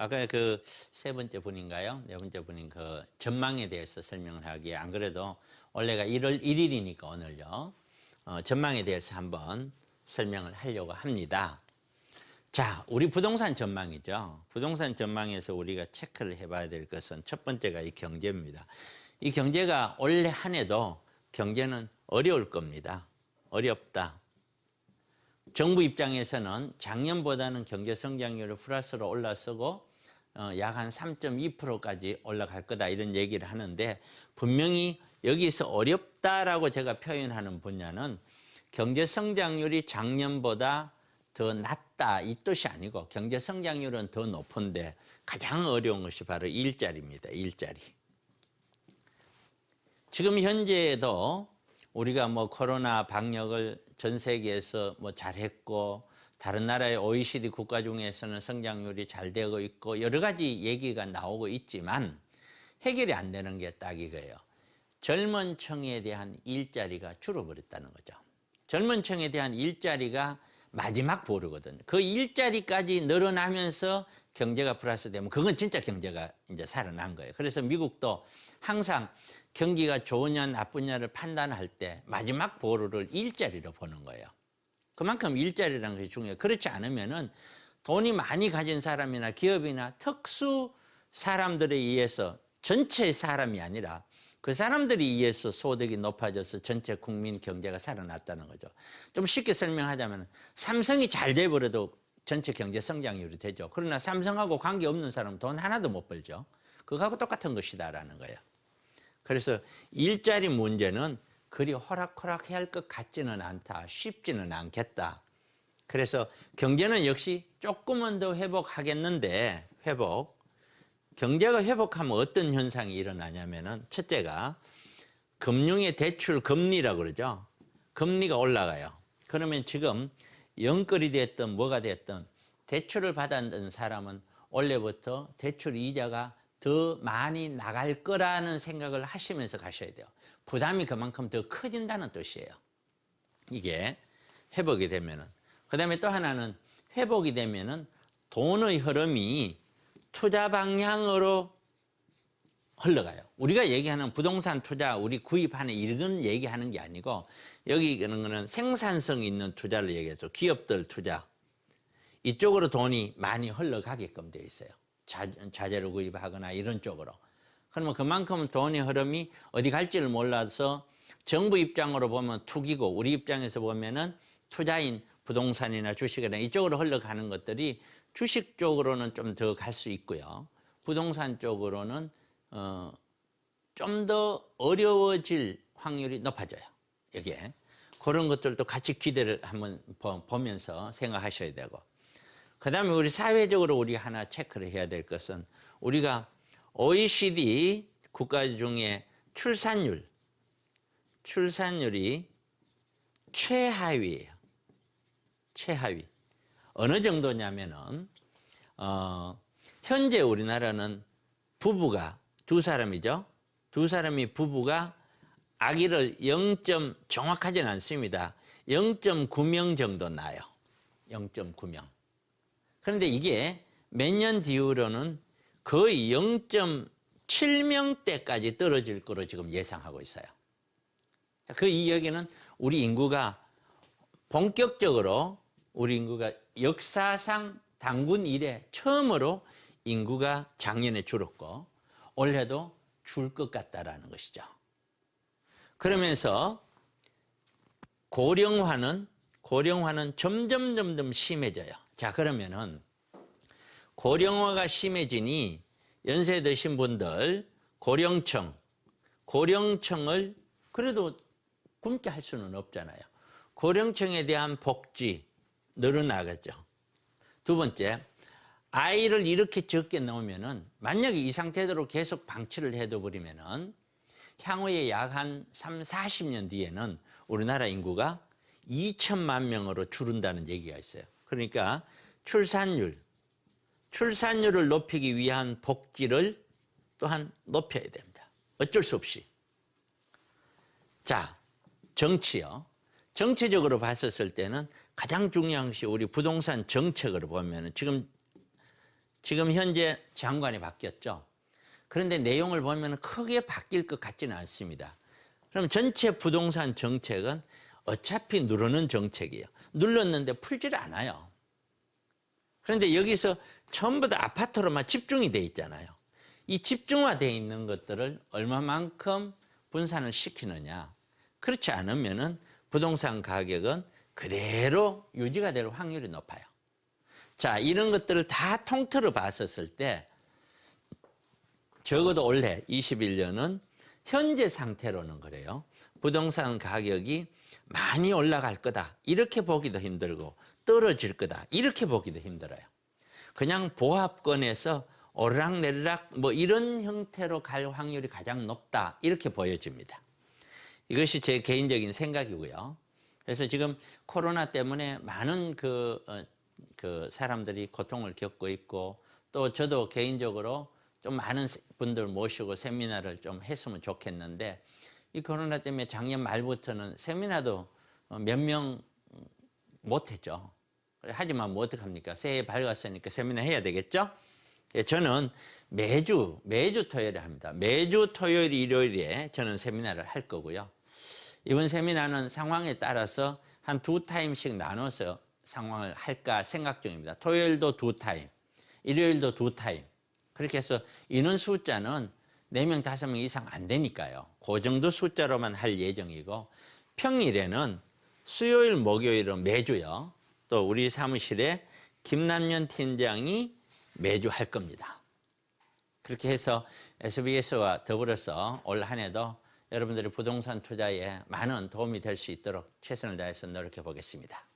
아까 그 세 번째 분인가요? 네 번째 분인 그 전망에 대해서 설명을 하기에 안 그래도 원래가 1월 1일이니까 오늘요. 전망에 대해서 한번 설명을 하려고 합니다. 자, 우리 부동산 전망이죠. 부동산 전망에서 우리가 체크를 해봐야 될 것은 첫 번째가 이 경제입니다. 이 경제가 올해 한 해도 경제는 어려울 겁니다. 어렵다. 정부 입장에서는 작년보다는 경제 성장률이 플러스로 올라서고 약 한 3.2%까지 올라갈 거다 이런 얘기를 하는데 분명히 여기서 어렵다라고 제가 표현하는 분야는 경제 성장률이 작년보다 더 낮다 이 뜻이 아니고 경제 성장률은 더 높은데 가장 어려운 것이 바로 일자리입니다. 일자리. 지금 현재에도 우리가 뭐 코로나 방역을 전 세계에서 뭐 잘했고 다른 나라의 OECD 국가 중에서는 성장률이 잘 되고 있고 여러 가지 얘기가 나오고 있지만 해결이 안 되는 게 딱 이거예요. 젊은 층에 대한 일자리가 줄어버렸다는 거죠. 젊은 층에 대한 일자리가 마지막 보루거든요. 그 일자리까지 늘어나면서 경제가 플러스되면 그건 진짜 경제가 이제 살아난 거예요. 그래서 미국도 항상 경기가 좋으냐 나쁘냐를 판단할 때 마지막 보루를 일자리로 보는 거예요. 그만큼 일자리라는 것이 중요해요. 그렇지 않으면은 돈이 많이 가진 사람이나 기업이나 특수 사람들에 의해서 전체 사람이 아니라 그 사람들이 의해서 소득이 높아져서 전체 국민 경제가 살아났다는 거죠. 좀 쉽게 설명하자면 삼성이 잘 돼버려도 전체 경제 성장률이 되죠. 그러나 삼성하고 관계없는 사람은 돈 하나도 못 벌죠. 그거하고 똑같은 것이다라는 거예요. 그래서 일자리 문제는 그리 호락호락해야 할 것 같지는 않다. 쉽지는 않겠다. 그래서 경제는 역시 조금은 더 회복하겠는데 경제가 회복하면 어떤 현상이 일어나냐면은 첫째가 금융의 대출 금리라고 그러죠. 금리가 올라가요. 그러면 지금 영끌이 됐든 뭐가 됐든 대출을 받았던 사람은 원래부터 대출 이자가 더 많이 나갈 거라는 생각을 하시면서 가셔야 돼요. 부담이 그만큼 더 커진다는 뜻이에요. 이게 회복이 되면은. 그 다음에 또 하나는 회복이 되면은 돈의 흐름이 투자 방향으로 흘러가요. 우리가 얘기하는 부동산 투자, 우리 구입하는 이런 얘기하는 게 아니고 여기 그런 거는 생산성 있는 투자를 얘기하죠. 기업들 투자. 이쪽으로 돈이 많이 흘러가게끔 되어 있어요. 자재를 구입하거나 이런 쪽으로. 그러면 그만큼 돈의 흐름이 어디 갈지를 몰라서 정부 입장으로 보면 투기고 우리 입장에서 보면은 투자인 부동산이나 주식이나 이쪽으로 흘러가는 것들이 주식 쪽으로는 좀 더 갈 수 있고요. 부동산 쪽으로는 좀 더 어려워질 확률이 높아져요. 여기에. 그런 것들도 같이 기대를 한번 보면서 생각하셔야 되고. 그 다음에 우리 사회적으로 우리 하나 체크를 해야 될 것은 우리가 OECD 국가 중에 출산율이 최하위예요. 최하위. 어느 정도냐면은 현재 우리나라는 부부가 두 사람이죠. 두 사람이 부부가 아기를 정확하진 않습니다. 0.9명 정도 낳아요. 0.9명. 그런데 이게 몇 년 뒤로는 거의 0.7명대까지 떨어질 거로 지금 예상하고 있어요. 그 이야기는 우리 인구가 본격적으로 우리 인구가 역사상 단군 이래 처음으로 인구가 작년에 줄었고 올해도 줄 것 같다라는 것이죠. 그러면서 고령화는 점점 심해져요. 자, 그러면은 고령화가 심해지니 연세 드신 분들 고령층을 그래도 굶게 할 수는 없잖아요. 고령층에 대한 복지 늘어나겠죠. 두 번째, 아이를 이렇게 적게 낳으면은 만약에 이 상태대로 계속 방치를 해둬버리면은 향후에 약 한 40년 뒤에는 우리나라 인구가 2천만 명으로 줄은다는 얘기가 있어요. 그러니까 출산율을 높이기 위한 복지를 또한 높여야 됩니다. 어쩔 수 없이. 자, 정치요. 정치적으로 봤었을 때는 가장 중요한 것이 우리 부동산 정책으로 보면 지금 지금 현재 장관이 바뀌었죠. 그런데 내용을 보면 크게 바뀔 것 같지는 않습니다. 그럼 전체 부동산 정책은 어차피 누르는 정책이에요. 눌렀는데 풀지를 않아요. 그런데 여기서 전부 다 아파트로만 집중이 돼 있잖아요. 이 집중화되어 있는 것들을 얼마만큼 분산을 시키느냐. 그렇지 않으면은 부동산 가격은 그대로 유지가 될 확률이 높아요. 자, 이런 것들을 다 통틀어 봤었을 때 적어도 올해 21년은 현재 상태로는 그래요. 부동산 가격이 많이 올라갈 거다. 이렇게 보기도 힘들고 떨어질 거다. 이렇게 보기도 힘들어요. 그냥 보합권에서 오르락내리락 뭐 이런 형태로 갈 확률이 가장 높다. 이렇게 보여집니다. 이것이 제 개인적인 생각이고요. 그래서 지금 코로나 때문에 많은 그 사람들이 고통을 겪고 있고 또 저도 개인적으로 좀 많은 분들 모시고 세미나를 좀 했으면 좋겠는데 이 코로나 때문에 작년 말부터는 세미나도 몇 명 못했죠. 하지만 뭐 어떡합니까? 새해 밝았으니까 세미나 해야 되겠죠? 저는 매주 토요일에 합니다. 매주 토요일, 일요일에 저는 세미나를 할 거고요. 이번 세미나는 상황에 따라서 한 2타임씩 나눠서 상황을 할까 생각 중입니다. 토요일도 2타임, 일요일도 2타임. 그렇게 해서 인원 숫자는 4명, 5명 이상 안 되니까요. 그 정도 숫자로만 할 예정이고 평일에는 수요일, 목요일은 매주요. 또 우리 사무실에 김남년 팀장이 매주 할 겁니다. 그렇게 해서 SBS와 더불어서 올 한 해도 여러분들의 부동산 투자에 많은 도움이 될 수 있도록 최선을 다해서 노력해 보겠습니다.